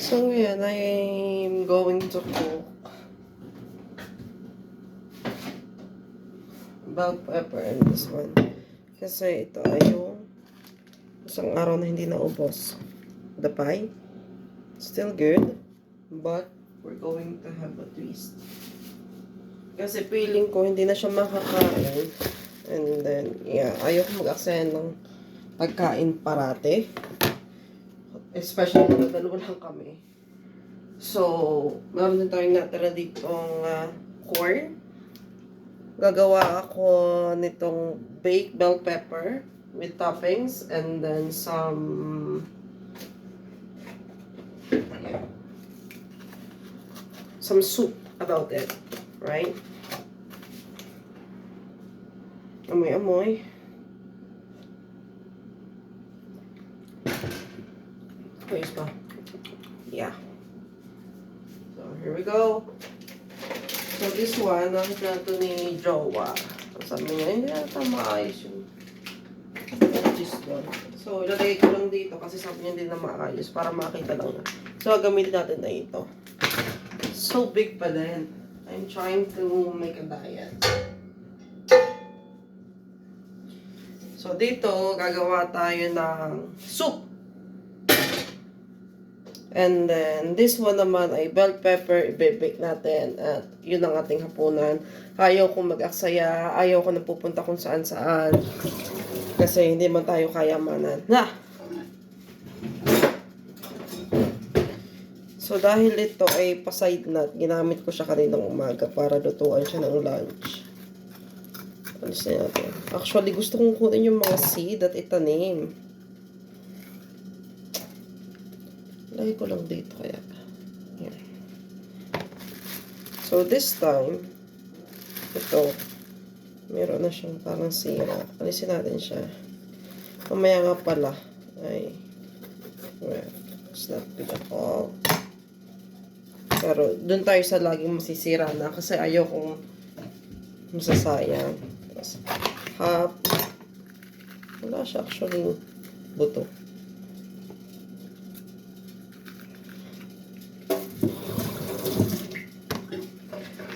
So ngayon, I'm going to cook bell pepper and this one. Kasi ito ay yung isang araw na hindi naubos. The pie, still good, but we're going to have a twist. Kasi feeling ko hindi na siya makakain. And then, yeah, ayoko mag-aksaya ng pagkain parate. Especially kung dalawa lang kami. So, meron din tayong natira ditong corn. Gagawa ako nitong baked bell pepper with toppings and then some soup about it, right? Amoy-amoy. Ayos pa. Yeah. So, here we go. So, this one, nakita ito ni Jowa. Sabi niya, hindi nata maayos yung cheese doon. So, ilagay ko lang dito kasi sabi niya hindi na maayos para makita lang na. So, gamitin natin na ito. So big pa din. I'm trying to make a diet. So, dito, gagawa tayo ng soup. And then, this one naman ay bell pepper, i-bake natin. At yun ang ating hapunan. Ayaw kong mag-aksaya, ayaw ko na pupunta kung saan-saan. Kasi hindi man tayo kayamanan. Na! So, dahil ito ay pa-side nut, ginamit ko siya kaninang umaga para lutuan siya ng lunch. Alis na natin. Actually, gusto kong kunin yung mga seed at itanim. Lagay ko lang dito kaya. Here. So, this time, ito, meron na siyang parang sira. Alisin natin siya. Mamaya nga pala, ay, well, it's not big at all. Pero, dun tayo sa laging masisira na kasi ayaw kong masasayang. Tapos, half. Wala siya actually buto.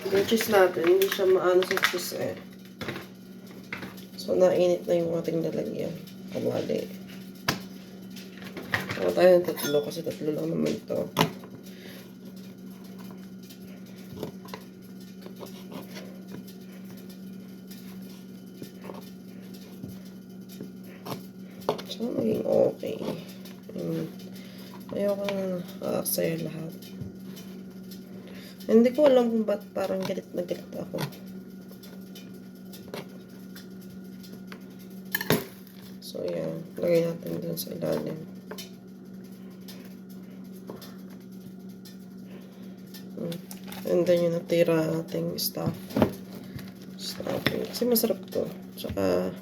Yung cheese natin, hindi siya maano sa cheese eh. So, nainit na yung ating lalagyan. Kawali. Saka tayo ng tatlo kasi tatlo lang naman ito. So, maging okay. Ayoko na sa'yo lahat. Hindi ko alam kung ba't parang galit na galit ako. So, yan. Lagay natin dun sa ilalim. And then yung natira nating stuffing. Kasi masarap to. Tsaka,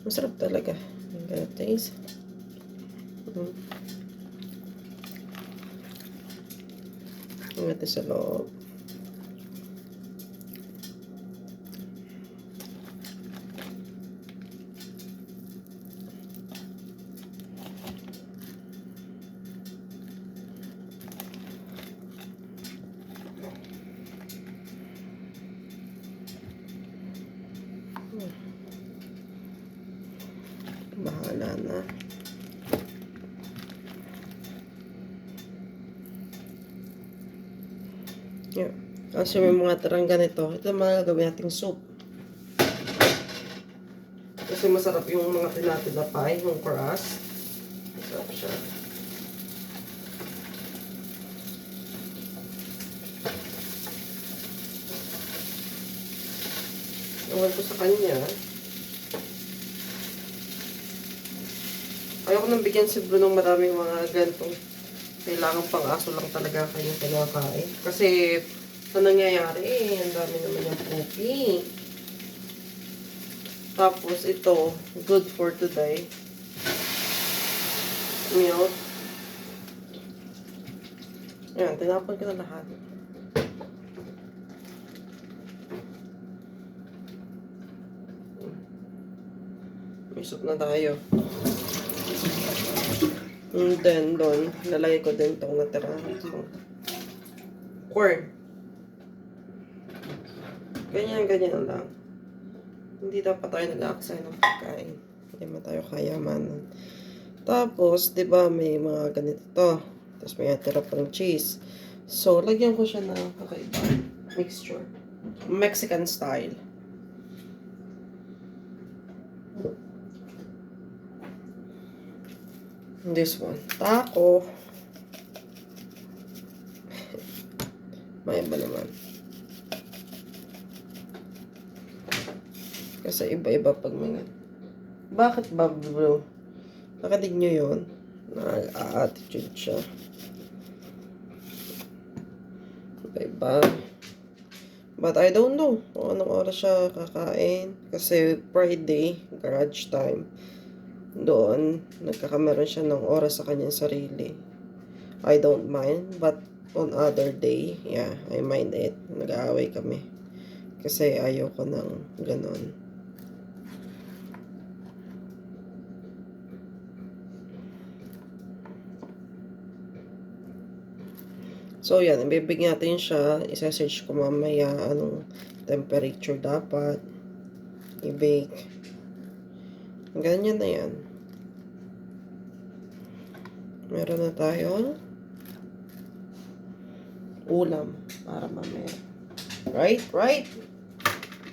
masarap talaga. Yung gonna taste. Ang natin sa loob. Bahala na. Yeah. Kasi may mga tirang ganito. Ito mga gagawin nating soup. Kasi masarap yung mga tinatin na pie, yung crust. Masarap siya. Ewan ko sa kanya. Ayoko nang bigyan si Bruno ng maraming mga ganitong kailangan pang aso lang talaga kayong kinakain. Kasi, sa nangyayari, ang dami naman yung cookie. Tapos, ito, good for today. Milk. Ayan, tinapon ko na lahat. May soup na tayo. And then, doon, lalagay ko din itong natira. So, corn. Ganyan lang. Hindi dapat tayo nag-aaksay ng pagkain. Hindi man tayo kayamanan. Tapos, di ba may mga ganito to. Tapos may natira pang cheese. So, lagyan ko siya ng kakaibang mixture. Mexican style. This one. Taco. May iba naman. Kasi iba-iba pag mga... Bakit ba, bro? Nakadig nyo yun? Nag-a-attitude siya. Iba-iba. But I don't know kung anong oras siya kakain. Kasi Friday, garage time. Doon, nagkakameron siya ng oras sa kanyang sarili. I don't mind. But on other day, yeah, I mind it. Nag-aaway kami. Kasi ayoko ng ganon. So, yan. Ibibigyan natin siya. Isa-search ko mamaya anong temperature dapat i-bake. Ganyan na yan. Meron na tayo ulam para mamaya. Right?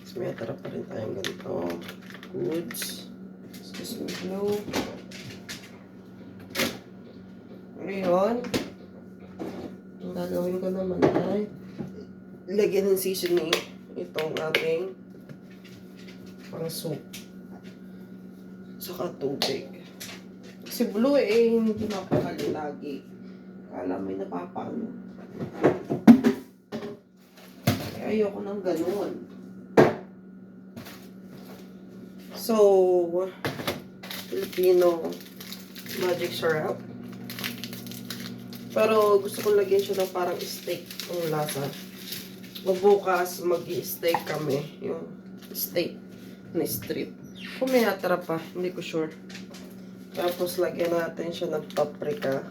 So, may tara pa rin tayong ganito. Goods. Excuse me, glue. Ngayon, ang gagawin ko naman ay lagyan ng seasoning itong ating pang soup. Saka tubig. Kasi blue hindi napakali lagi. Kala may napapano. Kaya ayoko ng ganun. So, Filipino magic syrup. Pero gusto kong lagyan siya ng parang steak ang lasa. Bukas mag-i-steak kami. Yung steak na strip. Kung may natira pa, hindi ko sure. Tapos lagyan natin siya ng paprika.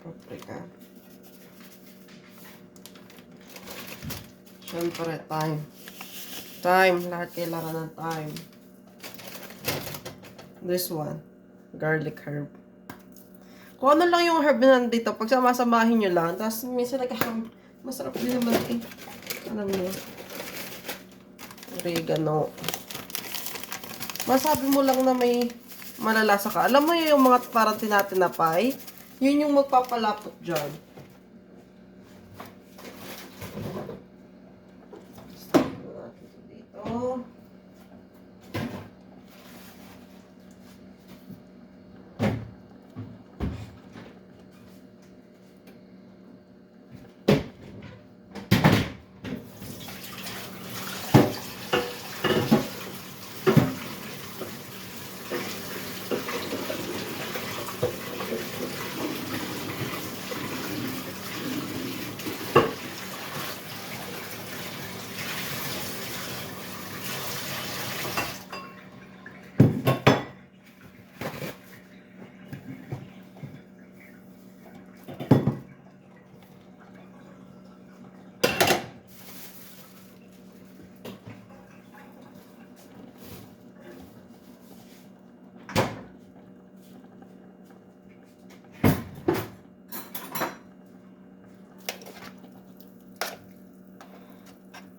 Paprika. Siyempre, thyme. Lahat kailangan ng thyme. This one, garlic herb. Kung ano lang yung herb na nandito, pag samasamahin nyo lang, tapos minsan masarap din naman eh. Alam nyo. Oregano. Masabi mo lang na may malalasa ka. Alam mo yung mga parang tinatinapay? Yun yung magpapalapot dyan. Dito.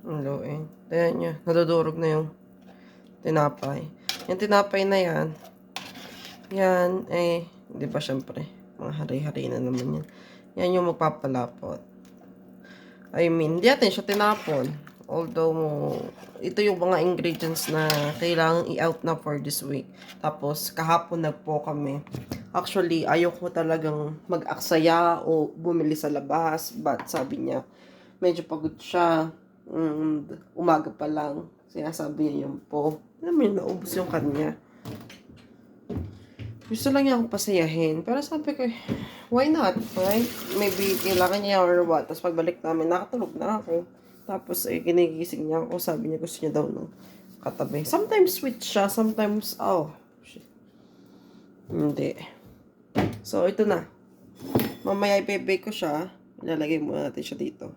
Ang luin. Tignan nyo, nadudurog na yung tinapay. Yung tinapay na yan, di ba syempre, mga hari-hari na naman yan. Yan yung magpapalapot. I mean, di natin siya tinapon. Although, ito yung mga ingredients na kailangang i-out na for this week. Tapos, kahapon nagpo kami. Actually, ayaw ko talagang mag-aksaya o bumili sa labas. But sabi niya, medyo pagod siya. Umaga pa lang. Sinasabi niya yung po. Alam mo yun, naubos yung kanya. Gusto lang niya akong pasayahin. Pero sabi ko, why not? Right? Maybe kailangan niya or what. Tapos pagbalik namin, nakatulog na ako. Tapos, ginigising niya ako. Sabi niya gusto niya daw ng katabi. Sometimes sweet siya. Sometimes, shit. Hindi. So, ito na. Mamaya i-bake ko siya. Ilalagay muna natin siya dito.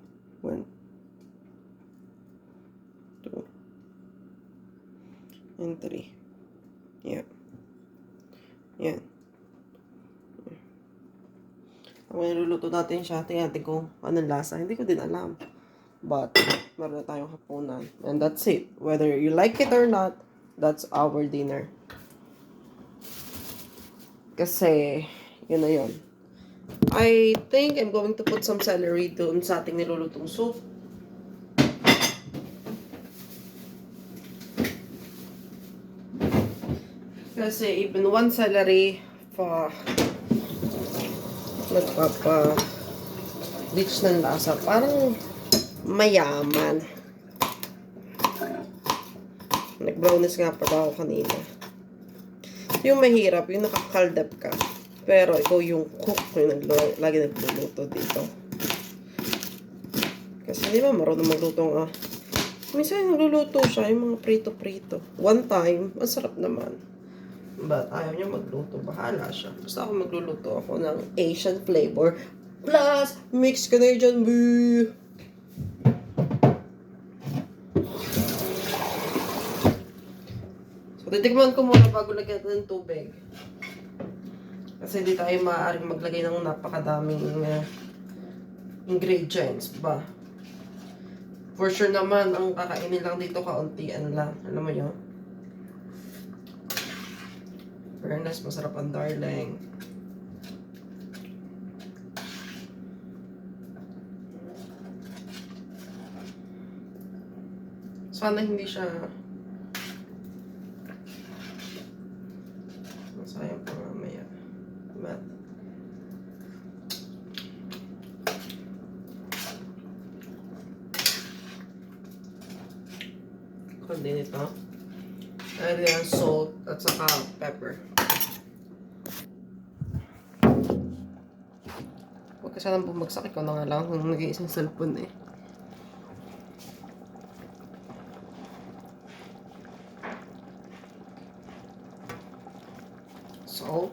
1, 2, and 3. Yan. Yan. Ang niluluto natin siya, tingnan natin kung anong lasa. Hindi ko din alam. But, meron na tayong hapunan. And that's it. Whether you like it or not, that's our dinner. Kasi, yun na yun. I think I'm going to put some celery doon sa ating nilulutong soup. Kasi even one celery for nagpapa-rich ng lasa. Parang mayaman. Nag-brownies nga pa ako kanina. Yung mahirap, yung nakakaldap ka. Pero ikaw yung cook, yung lagi nagluluto dito. Kasi di ba marunong magluto minsan nagluluto siya, yung mga prito-prito. One time, masarap naman. But ayaw niya magluto, bahala siya. Basta ako magluluto ako ng Asian flavor plus mixed Canadian beef. So, titikman ko muna bago lagyan natin ng tubig. Kasi hindi tayo maaaring maglagay ng napakadaming ingredients, ba? For sure naman, ang kakainin lang dito kauntian lang. Alam mo yun? Fairness, masarap ang darling. Sana hindi siya masayang pa mamaya. But kundi nito. Add yan salt at saka pepper. Huwag ka sanang bumagsak. Ikaw na nga lang kung nag-iisang cellphone eh. Salt.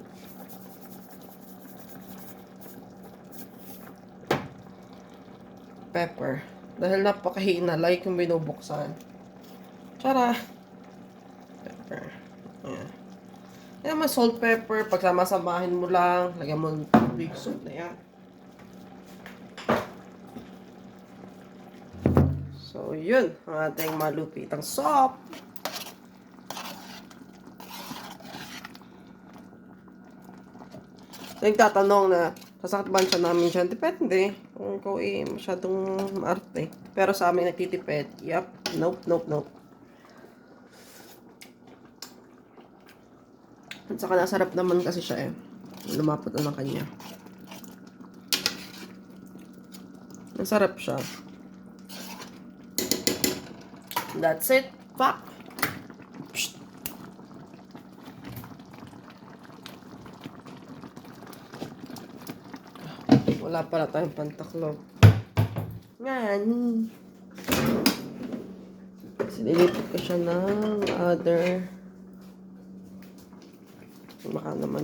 Pepper. Dahil napakahina, like yung binubuksan. Tara! Pepper. Ayan. Ayan, mas salt, pepper. Pagsama-samahin mo lang. Lagyan mo ng big soup na yan. So, yun. Ang ating malupitang soup. Nagtatanong na, sasakit ba siya namin siya? Depende. Kung ikaw masyadong maarte. Pero sa amin nagtitipid. Yup. Nope, nope, nope. At saka nasarap naman kasi siya eh. Lumapot na ng kanya. Nasarap siya. That's it. Fuck. Psst. Wala pala tayong pantaklog. Yan. Sinilipot ko siya ng other. Baka naman.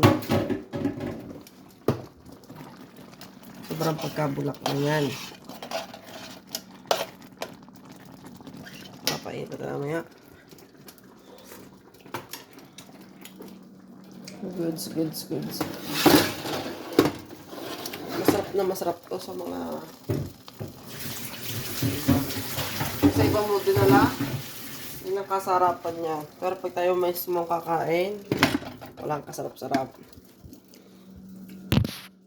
Sobrang pagkabulak na yan. Papainit na mamaya. Goods, goods, goods. Masarap na masarap to sa mga sa ibang mo dinala. Yun ang kasarapan niya. Pero pag tayo mismo kakain, walang kasarap-sarap.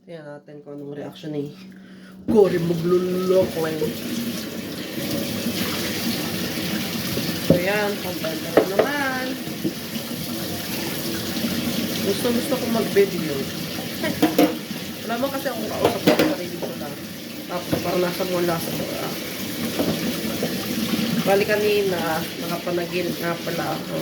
Tingnan natin kung anong reaction ni Cory maglulok lang. So yan, pampanta na naman. Gusto ko mag-video. Wala mo kasi akong kausap ko sa sarili ko lang. Tapos parang nasa mula sa mula. Bali kanina, nakapanagin nga pala ako.